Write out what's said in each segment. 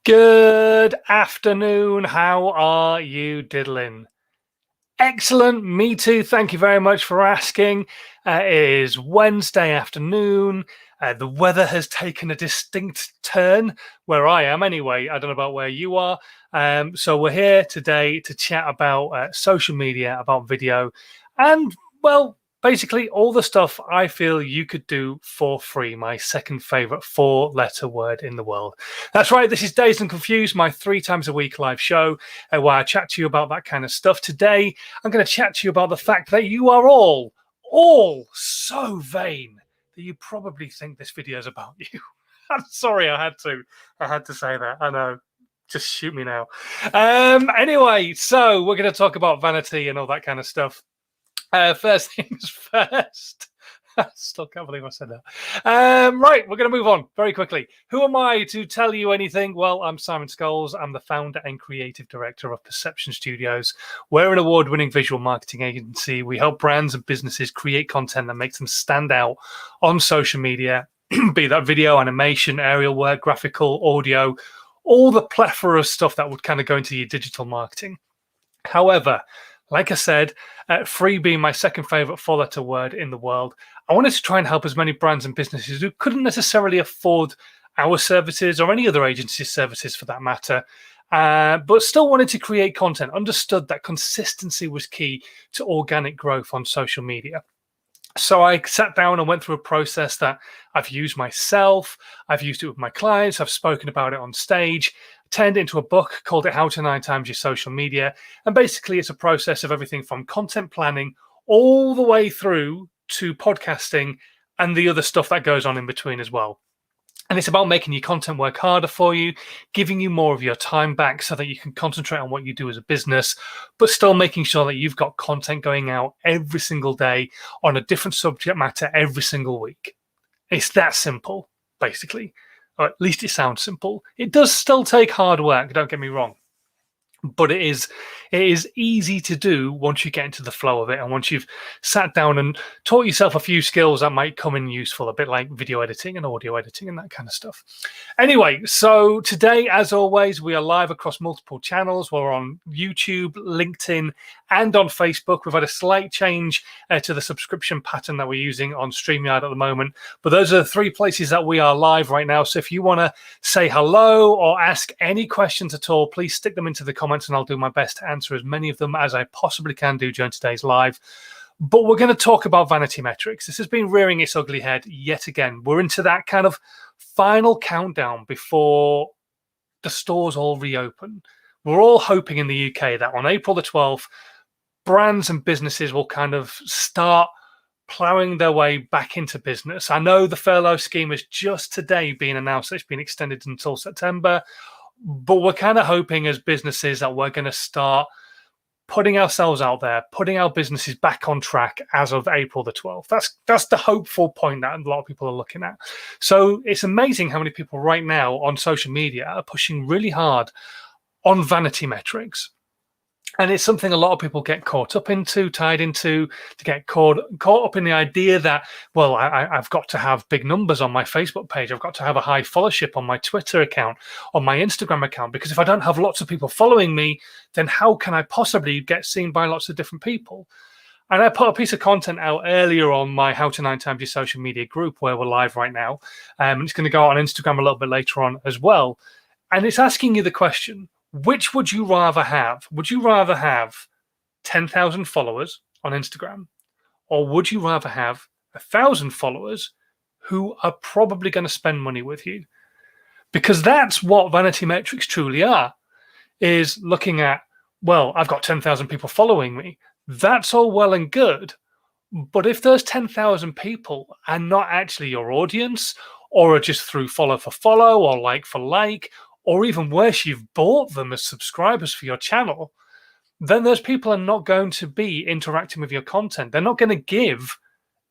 Good afternoon. How are you diddling? Excellent. Me too. Thank you very much for asking. It is Wednesday afternoon. The weather has taken a distinct turn where I am anyway. I don't know about where you are. So we're here today to chat about social media, about video, and, well, basically all the stuff I feel you could do for free. My second favorite four-letter word in the world. That's right. This is Dazed and Confused, my 3 times a week live show where I chat to you about that kind of stuff. Today, I'm going to chat to you about the fact that you are all so vain that you probably think this video is about you. I'm sorry, I had to say that. I know. Just shoot me now. Anyway, so we're going to talk about vanity and all that kind of stuff. First things first. I still can't believe I said that. Right, we're going to move on very quickly. Who am I to tell you anything? Well, I'm Simon Scholes. I'm the founder and creative director of Perception Studios. We're an award-winning visual marketing agency. We help brands and businesses create content that makes them stand out on social media, be that video, animation, aerial work, graphical, audio, all the plethora of stuff that would kind of go into your digital marketing. However, like I said, free being my second favorite four-letter word in the world, I wanted to try and help as many brands and businesses who couldn't necessarily afford our services or any other agency's services for that matter, but still wanted to create content, understood that consistency was key to organic growth on social media. So I sat down and went through a process that I've used myself, I've used it with my clients, I've spoken about it on stage, turned it into a book, called it How to 9 Times Your Social Media. And basically it's a process of everything from content planning all the way through to podcasting and the other stuff that goes on in between as well. And it's about making your content work harder for you, giving you more of your time back so that you can concentrate on what you do as a business, but still making sure that you've got content going out every single day on a different subject matter every single week. It's that simple, basically. Or at least it sounds simple. It does still take hard work, don't get me wrong. But it is easy to do once you get into the flow of it and once you've sat down and taught yourself a few skills that might come in useful, a bit like video editing and audio editing and that kind of stuff. Anyway, so today, as always, we are live across multiple channels. We're on YouTube, LinkedIn, and on Facebook. We've had a slight change to the subscription pattern that we're using on StreamYard at the moment. But those are the 3 places that we are live right now. So if you want to say hello or ask any questions at all, please stick them into the comments and I'll do my best to answer as many of them as I possibly can do during today's live. But we're going to talk about vanity metrics. This has been rearing its ugly head yet again. We're into that kind of final countdown before the stores all reopen. We're all hoping in the UK that on April the 12th, brands and businesses will kind of start plowing their way back into business. I know the furlough scheme has just today been announced that it's been extended until September, but we're kind of hoping as businesses that we're going to start putting ourselves out there, putting our businesses back on track as of April the 12th. That's the hopeful point that a lot of people are looking at. So it's amazing how many people right now on social media are pushing really hard on vanity metrics. And it's something a lot of people get caught up into, tied into, to get caught up in the idea that, well, I've got to have big numbers on my Facebook page. I've got to have a high followership on my Twitter account, on my Instagram account, because if I don't have lots of people following me, then how can I possibly get seen by lots of different people? And I put a piece of content out earlier on my How to 9 Times Your Social Media group where we're live right now. And it's going to go out on Instagram a little bit later on as well. And it's asking you the question, which would you rather have? Would you rather have 10,000 followers on Instagram? Or would you rather have 1,000 followers who are probably going to spend money with you? Because that's what vanity metrics truly are, is looking at, well, I've got 10,000 people following me. That's all well and good. But if those 10,000 people are not actually your audience, or are just through follow for follow or like for like, or even worse, you've bought them as subscribers for your channel, then those people are not going to be interacting with your content. They're not going to give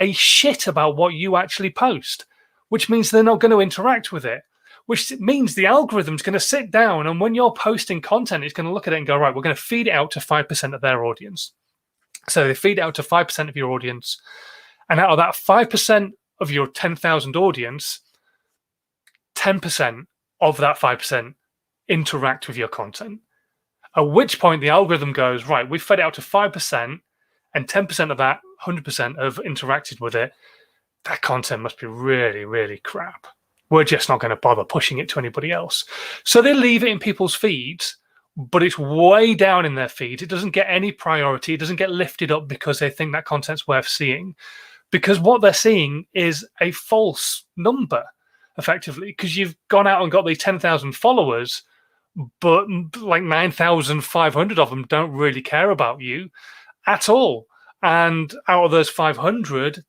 a shit about what you actually post, which means they're not going to interact with it, which means the algorithm's going to sit down and when you're posting content, it's going to look at it and go, right, we're going to feed it out to 5% of their audience. So they feed it out to 5% of your audience. And out of that 5% of your 10,000 audience, 10% of that 5% interact with your content. At which point the algorithm goes, right, we've fed it out to 5%, and 10% of that, 100% have interacted with it. That content must be really, really crap. We're just not going to bother pushing it to anybody else. So they leave it in people's feeds, but it's way down in their feeds. It doesn't get any priority. It doesn't get lifted up because they think that content's worth seeing. Because what they're seeing is a false number, effectively, because you've gone out and got these 10,000 followers, but like 9,500 of them don't really care about you at all. And out of those 500,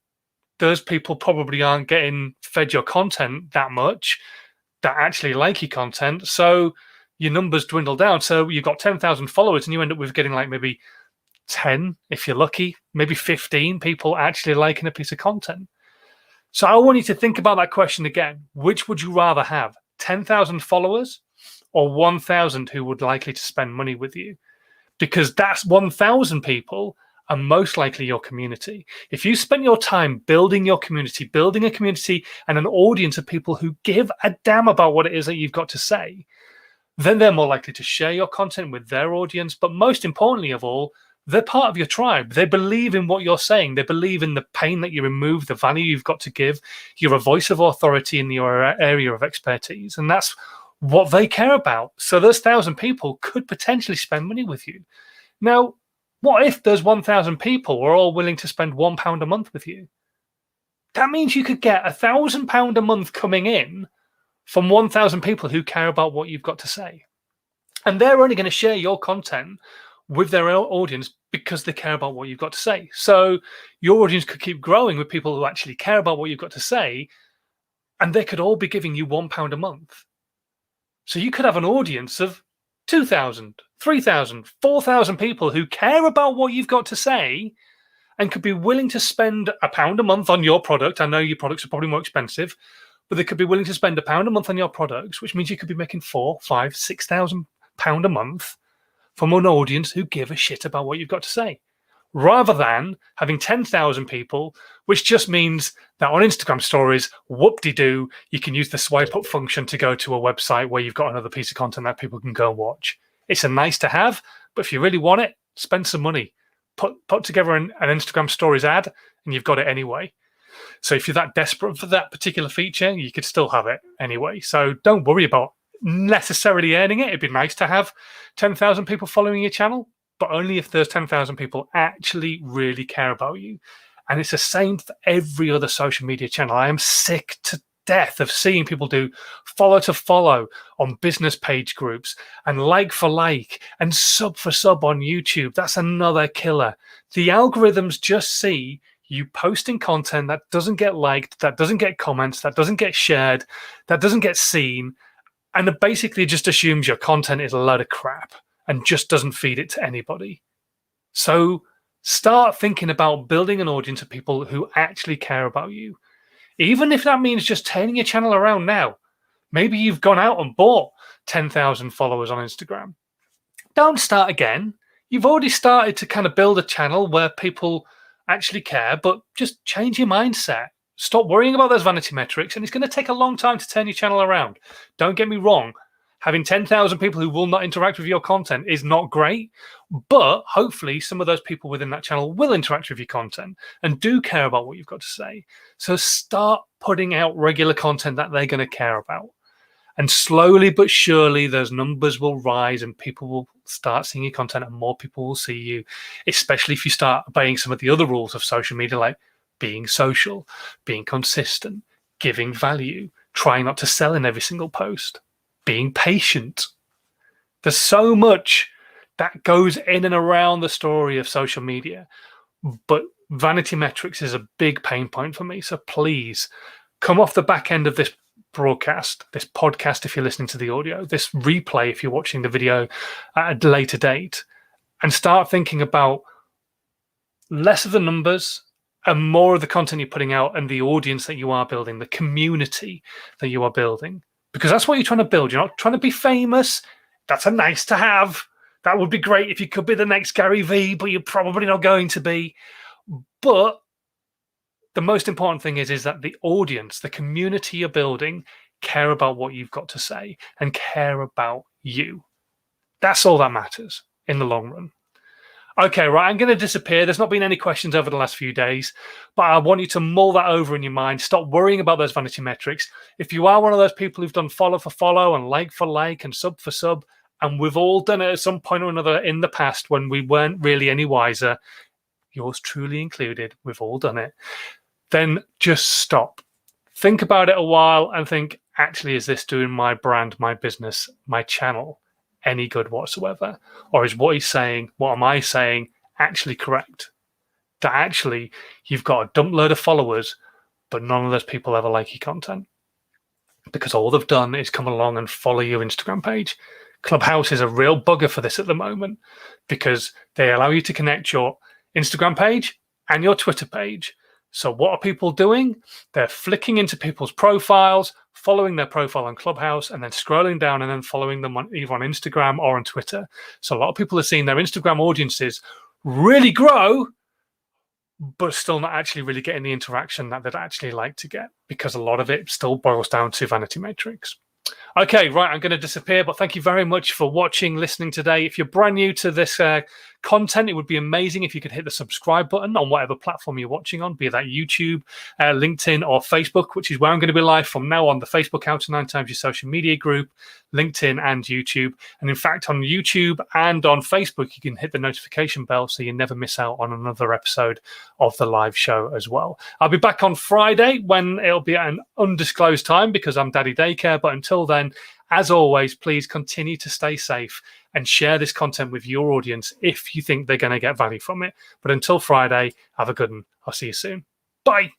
those people probably aren't getting fed your content that much that actually like your content. So your numbers dwindle down. So you've got 10,000 followers and you end up with getting like maybe 10, if you're lucky, maybe 15 people actually liking a piece of content. So I want you to think about that question again. Which would you rather have? 10,000 followers or 1,000 who would likely to spend money with you? Because that's 1,000 people are most likely your community. If you spend your time building your community, building a community and an audience of people who give a damn about what it is that you've got to say, then they're more likely to share your content with their audience. But most importantly of all, they're part of your tribe. They believe in what you're saying. They believe in the pain that you remove, the value you've got to give. You're a voice of authority in your area of expertise. And that's what they care about. So those 1,000 people could potentially spend money with you. Now, what if those 1,000 people were all willing to spend £1 a month with you? That means you could get £1,000 a month coming in from 1,000 people who care about what you've got to say. And they're only going to share your content with their audience because they care about what you've got to say. So your audience could keep growing with people who actually care about what you've got to say, and they could all be giving you £1 a month. So you could have an audience of 2,000, 3,000, 4,000 people who care about what you've got to say and could be willing to spend £1 a month on your product. I know your products are probably more expensive, but they could be willing to spend £1 a month on your products, which means you could be making £4,000, £5,000, £6,000 a month from an audience who give a shit about what you've got to say, rather than having 10,000 people, which just means that on Instagram stories, whoop-de-doo, you can use the swipe up function to go to a website where you've got another piece of content that people can go and watch. It's a nice to have, but if you really want it, spend some money. Put together an Instagram stories ad and you've got it anyway. So if you're that desperate for that particular feature, you could still have it anyway. So don't worry about necessarily earning it. It'd be nice to have 10,000 people following your channel, but only if those 10,000 people actually really care about you. And it's the same for every other social media channel. I am sick to death of seeing people do follow to follow on business page groups and like for like and sub for sub on YouTube. That's another killer. The algorithms just see you posting content that doesn't get liked, that doesn't get comments, that doesn't get shared, that doesn't get seen, and it basically just assumes your content is a load of crap and just doesn't feed it to anybody. So start thinking about building an audience of people who actually care about you. Even if that means just turning your channel around now. Maybe you've gone out and bought 10,000 followers on Instagram. Don't start again. You've already started to kind of build a channel where people actually care, but just change your mindset. Stop worrying about those vanity metrics, and it's going to take a long time to turn your channel around. Don't get me wrong. Having 10,000 people who will not interact with your content is not great, but hopefully some of those people within that channel will interact with your content and do care about what you've got to say. So start putting out regular content that they're going to care about. And slowly but surely, those numbers will rise and people will start seeing your content and more people will see you, especially if you start obeying some of the other rules of social media, like being social, being consistent, giving value, trying not to sell in every single post, being patient. There's so much that goes in and around the story of social media, but vanity metrics is a big pain point for me. So please come off the back end of this broadcast, this podcast if you're listening to the audio, this replay if you're watching the video at a later date, and start thinking about less of the numbers and more of the content you're putting out and the audience that you are building, the community that you are building. Because that's what you're trying to build. You're not trying to be famous. That's a nice to have. That would be great if you could be the next Gary Vee, but you're probably not going to be. But the most important thing is that the audience, the community you're building, care about what you've got to say and care about you. That's all that matters in the long run. Okay, right, I'm going to disappear. There's not been any questions over the last few days, but I want you to mull that over in your mind. Stop worrying about those vanity metrics. If you are one of those people who've done follow for follow and like for like and sub for sub, and we've all done it at some point or another in the past when we weren't really any wiser, yours truly included, we've all done it, then just stop. Think about it a while and think, actually, is this doing my brand, my business, my channel any good whatsoever? Or is what he's saying, what am I saying, actually correct? That actually you've got a dump load of followers, but none of those people ever like your content because all they've done is come along and follow your Instagram page. Clubhouse is a real bugger for this at the moment because they allow you to connect your Instagram page and your Twitter page. So what are people doing? They're flicking into people's profiles, following their profile on Clubhouse, and then scrolling down and then following them on either on Instagram or on Twitter. So a lot of people are seeing their Instagram audiences really grow, but still not actually really getting the interaction that they'd actually like to get because a lot of it still boils down to vanity metrics. Okay, right, I'm going to disappear, but thank you very much for watching, listening today. If you're brand new to this content, it would be amazing if you could hit the subscribe button on whatever platform you're watching on, be that YouTube, LinkedIn, or Facebook, which is where I'm going to be live from now on. The Facebook How to 9 Times Your Social Media group, LinkedIn, and YouTube. And in fact, on YouTube and on Facebook, you can hit the notification bell so you never miss out on another episode of the live show as well. I'll be back on Friday when it'll be at an undisclosed time because I'm daddy daycare. But until then, as always, please continue to stay safe and share this content with your audience if you think they're going to get value from it. But until Friday, have a good one. I'll see you soon. Bye.